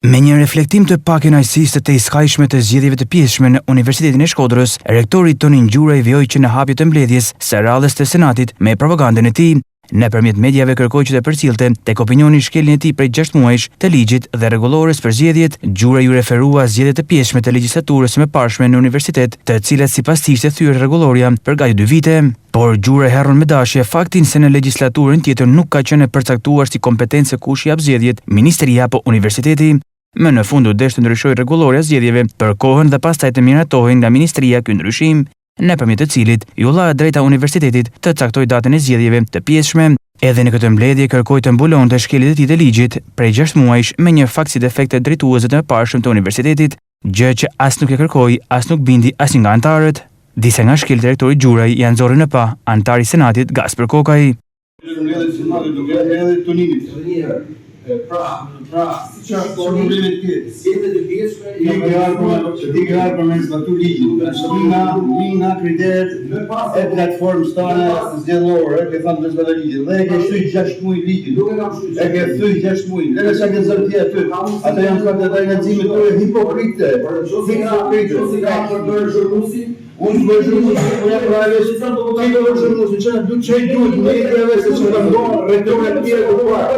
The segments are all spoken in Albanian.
Me një reflektim të pakënaqësisë të iskajshme të zgjedhjeve të pjesshme në Universitetin e Shkodrës, rektori Tonin Gjuraj vjoj që në hapje të mbledhjes së radhës të Senatit me propagandën e tij, nëpërmjet mediave kërkoi që të përcillte tek opinioni shkeljen e tij prej 6 muajsh të ligjit dhe rregullores për zgjedhjet. Gjuraj ju referua zgjedhjet të pjesshme të legjislaturës së mëparshme në universitet, të cilat sipas tij ishte thyer rregulloria për gati 2 vite. Por Gjuraj harron me dashje faktin se në legjislaturën tjetër nuk ka qenë përcaktuar si kompetencë kush i jap zgjedhjet, ministria apo universiteti. Më në fund u desh të ndryshojë rregulloria e zgjedhjeve për kohën dhe pastaj të miratohej nga ministria ky ndryshim, nëpërmjet të cilit ju la drejta universitetit të caktojë datën e zgjedhjeve të pjesshme. Edhe në këtë mbledhje kërkoi të mbulonte shkeljet e tij të ligjit prej 6 muajsh me një fakt si defekte drejtuese të mëparshëm të universitetit, gjë që as nuk e kërkoi, as nuk bindi asnjë nga anëtarët. Disa nga shkeljet e rektorit Gjuraj janë nxorën në pa antari i Senatit Gaspar Kokaj. Si çfarë problemet ke? Zgjedhjet e pjesshme janë për me zbatuar ligjin. Nga kriteret e platformës tona zgjedhore, ke thënë të zbatojë ligjin. Dhe e ke shtyr 6 muaj ligjin. E ke thyer 6 muaj. Dhe sa ke zënë ti aty. Ata janë fakte të angazhimit të hipokrite. Si ka përdorur zhurmusi? Unë bëj zhurmusi, po ja pravesh ti do zhurmusi, çfarë do të çaj duhet me edhe se çfarë do rektorët e tjerë të parë.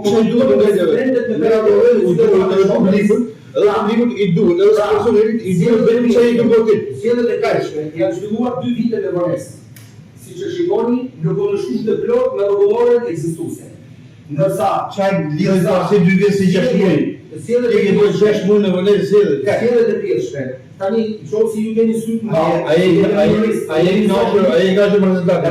Çaj duhet të publikut i duhet, edhe sa personelit i duhet vetëm çaj do bëhet. Zgjedhjet e kaqshme janë zhvilluar 2 vite me vonesë. Siç e shikoni, në kundërshtim të plot me rregulloren ekzistuese. Ndërsa çaj lidhet pas 2 vite si 6 muaj. Zgjedhjet e duhet 6 muaj në vonesë zgjedhjet e pjesshme. Tani, qosi ju keni sytë nga... Aje i nga që për rezultate.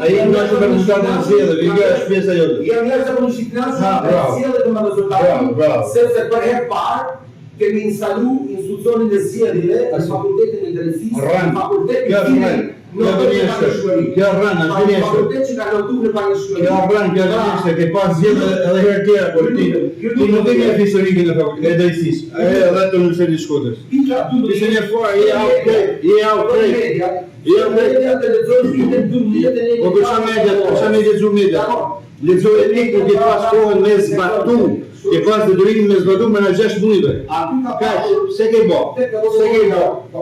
Aje i nga që për rezultate në zgjedhje, vi nga është pjesa jote. Jam njerë që për në shqipnasë, zgjedhje të më rezultate, sepse për herë parë, kemi instalu institucionin e zgjedhjeve në fakultetin e drejtësisë, në fakultetin e zgjedhjeve. Kjo rënë, fakultet që ka lëtu në pangëshmëri. Kjo rënë, ke pas zgjedhje edhe herë tjera, por ti nuk e ke historikën e drejtësisë. Edhe të Universitetit të Shkodrës. Ishte një farë, je outrage. Po për qa me lexu media? Lexoj e tik nuk e pas kohën me zbatu. E pas të durimin me zbatu me në 6 mujve. Kash, se ke bo?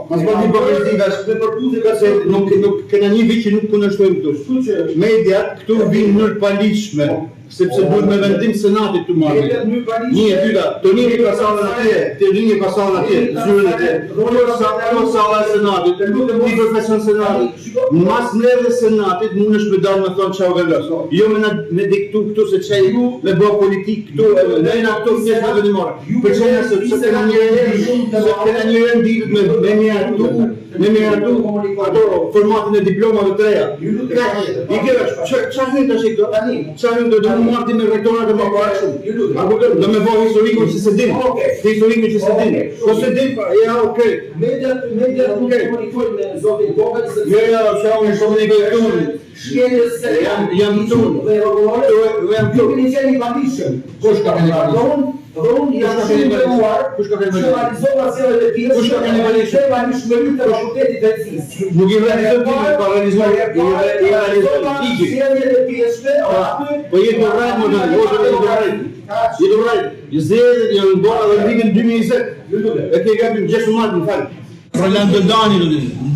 Mas bërë hipokriti, se nuk këna një vit që nuk kundërshtojmë këtu. Mediat këtu vinë nërë paliqme, sepse duhet me vendim senatit të marrë. Një e dyta, të një ka salën atje, të një ka salën atje, zyrën atje. Kjo sala e senatit, një profesion senatit. Mas neve senatit, mund është me dalë me thonë qa u vendos. Jo me diktu këtu se qaj me bërë politik këtu, ne na këtu njështë me venimore. Për qenë se këna një rendivit me miratu ato formatin e diplomave të reja. I kjera, qa hynë të shikë do? Qa hynë do marti me rektorat e mëparshëm. Do me bëjë historikun që se din. Historikun që se din. Po se din, ja, okej. Media nuk komunikojnë me zotin Kokaj se... Ja, unë komunikojnë këtunë. Shkeljes se jam këtunë. Dhe rogolore, ju keni qeni patishëm. Kush ka keni patishëm? Dhe unë janë shumë të uar që realizova zgjedhjet e pjesshme dhe pranishmërinë të fakultetit të drejtësisë. Nuk i realizojnë pa realizuar zgjedhjet e pjesshme, po jetë në rrejt më jetë rrejt. Zgjedhjet janë bërë edhe vitin 2020. E ke gabim 6 martë më falë. Roland Dodani në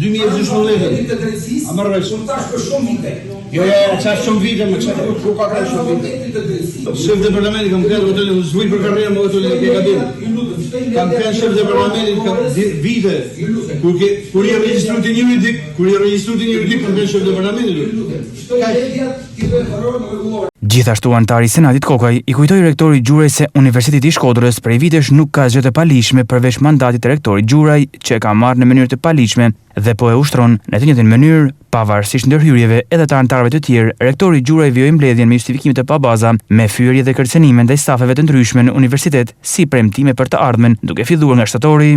2016. A më rrejt shumë tash për shumë vite. Jo, qa shumë vite, më qa ku ka ka shumë vite. Shef dhe parlamentit kam kërë vëtëllë, zhvujt për karrierë më vëtëllë e ke gadim. Kam kërë shef dhe parlamentit kam vite, kur i registru të një juridik, kam kërë shef dhe parlamentit. Gjithashtu antari i Senatit Kokaj i kujtoi rektorit Gjuraj se Universiteti i Shkodrës prej vitesh nuk ka asgjë të paligjshme përveç mandatit të rektorit Gjuraj, që ka marrë në mënyrë të paligjshme dhe po e ushtron në të njëjtën mënyrë, pavarësisht ndërhyrjeve edhe të anëtarëve të tjerë. Rektori Gjuraj vjoi mbledhjen me justifikime të pabaza, me fyerje dhe kërcënime ndaj stafeve të ndryshme në universitet si premtime për të ardhmen, duke filluar nga shtatori.